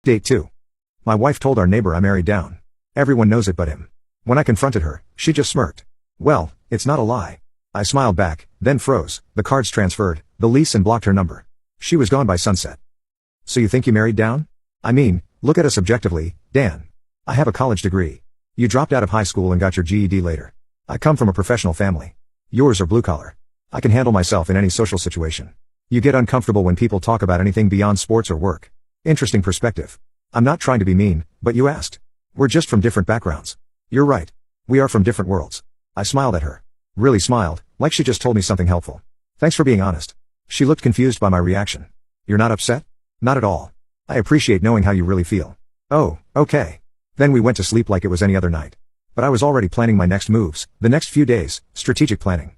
Update 2. My wife told our neighbor I married down. Everyone knows it but him. When I confronted her, she just smirked. Well, it's not a lie. I smiled back, then froze, the cards transferred, the lease, and blocked her number. She was gone by sunset. So you think you married down? I mean, look at us objectively, Dan. I have a college degree. You dropped out of high school and got your GED later. I come from a professional family. Yours are blue collar. I can handle myself in any social situation. You get uncomfortable when people talk about anything beyond sports or work. Interesting perspective. I'm not trying to be mean, but you asked. We're just from different backgrounds. You're right. We are from different worlds. I smiled at her. Really smiled, like she just told me something helpful. Thanks for being honest. She looked confused by my reaction. You're not upset? Not at all. I appreciate knowing how you really feel. Oh, okay. Then we went to sleep like it was any other night. But I was already planning my next moves, the next few days, strategic planning.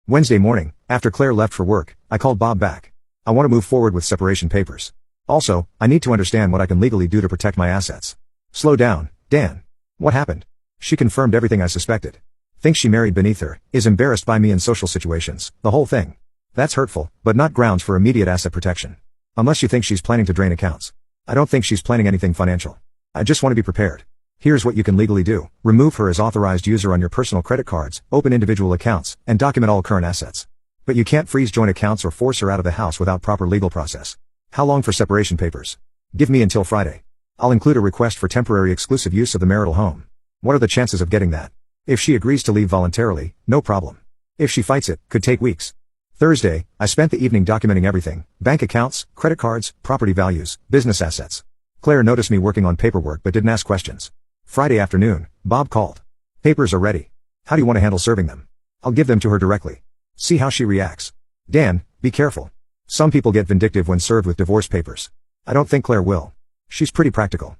Wednesday morning, after Claire left for work, I called Bob back. I want to move forward with separation papers. Also, I need to understand what I can legally do to protect my assets. Slow down, Dan. What happened? She confirmed everything I suspected. Thinks she married beneath her, is embarrassed by me in social situations, the whole thing. That's hurtful, but not grounds for immediate asset protection. Unless you think she's planning to drain accounts. I don't think she's planning anything financial. I just want to be prepared. Here's what you can legally do. Remove her as authorized user on your personal credit cards, open individual accounts, and document all current assets. But you can't freeze joint accounts or force her out of the house without proper legal process. How long for separation papers? Give me until Friday. I'll include a request for temporary exclusive use of the marital home. What are the chances of getting that? If she agrees to leave voluntarily, no problem. If she fights it, could take weeks. Thursday, I spent the evening documenting everything: bank accounts, credit cards, property values, business assets. Claire noticed me working on paperwork but didn't ask questions. Friday afternoon, Bob called. Papers are ready. How do you want to handle serving them? I'll give them to her directly. See how she reacts. Dan, be careful. Some people get vindictive when served with divorce papers. I don't think Claire will. She's pretty practical.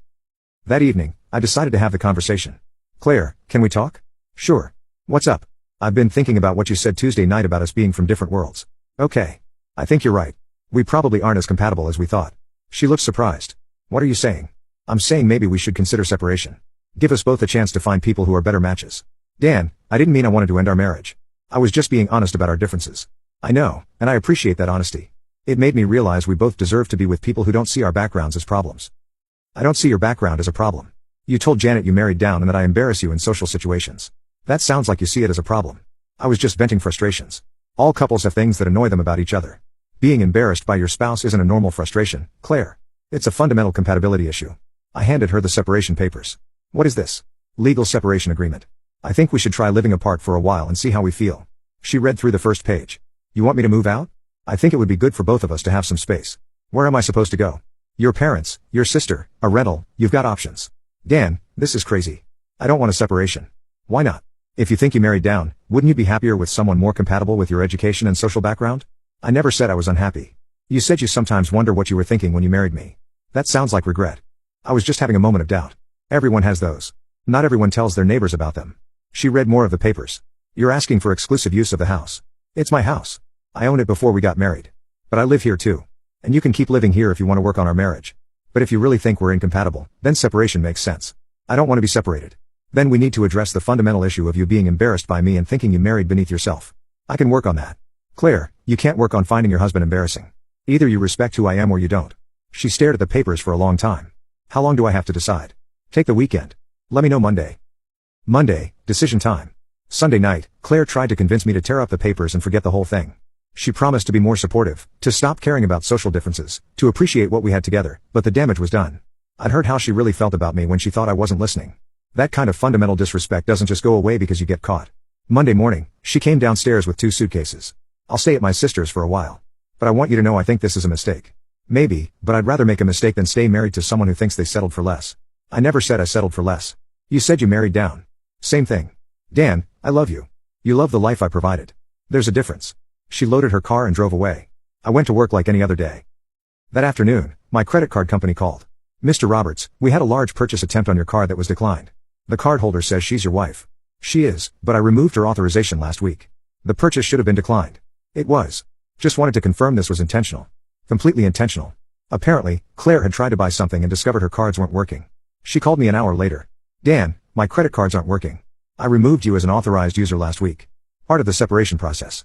That evening, I decided to have the conversation. Claire, can we talk? Sure. What's up? I've been thinking about what you said Tuesday night about us being from different worlds. Okay. I think you're right. We probably aren't as compatible as we thought. She looked surprised. What are you saying? I'm saying maybe we should consider separation. Give us both a chance to find people who are better matches. Dan, I didn't mean I wanted to end our marriage. I was just being honest about our differences. I know, and I appreciate that honesty. It made me realize we both deserve to be with people who don't see our backgrounds as problems. I don't see your background as a problem. You told Janet you married down and that I embarrass you in social situations. That sounds like you see it as a problem. I was just venting frustrations. All couples have things that annoy them about each other. Being embarrassed by your spouse isn't a normal frustration, Claire. It's a fundamental compatibility issue. I handed her the separation papers. What is this? Legal separation agreement. I think we should try living apart for a while and see how we feel. She read through the first page. You want me to move out? I think it would be good for both of us to have some space. Where am I supposed to go? Your parents, your sister, a rental, you've got options. Dan, this is crazy. I don't want a separation. Why not? If you think you married down, wouldn't you be happier with someone more compatible with your education and social background? I never said I was unhappy. You said you sometimes wonder what you were thinking when you married me. That sounds like regret. I was just having a moment of doubt. Everyone has those. Not everyone tells their neighbors about them. She read more of the papers. You're asking for exclusive use of the house. It's my house. I owned it before we got married. But I live here too. And you can keep living here if you want to work on our marriage. But if you really think we're incompatible, then separation makes sense. I don't want to be separated. Then we need to address the fundamental issue of you being embarrassed by me and thinking you married beneath yourself. I can work on that. Claire, you can't work on finding your husband embarrassing. Either you respect who I am or you don't. She stared at the papers for a long time. How long do I have to decide? Take the weekend. Let me know Monday. Monday, decision time. Sunday night, Claire tried to convince me to tear up the papers and forget the whole thing. She promised to be more supportive, to stop caring about social differences, to appreciate what we had together, but the damage was done. I'd heard how she really felt about me when she thought I wasn't listening. That kind of fundamental disrespect doesn't just go away because you get caught. Monday morning, she came downstairs with 2 suitcases. I'll stay at my sister's for a while. But I want you to know I think this is a mistake. Maybe, but I'd rather make a mistake than stay married to someone who thinks they settled for less. I never said I settled for less. You said you married down. Same thing. Dan, I love you. You love the life I provided. There's a difference. She loaded her car and drove away. I went to work like any other day. That afternoon, my credit card company called. Mr. Roberts, we had a large purchase attempt on your card that was declined. The cardholder says she's your wife. She is, but I removed her authorization last week. The purchase should have been declined. It was. Just wanted to confirm this was intentional. Completely intentional. Apparently, Claire had tried to buy something and discovered her cards weren't working. She called me an hour later. Dan, my credit cards aren't working. I removed you as an authorized user last week. Part of the separation process.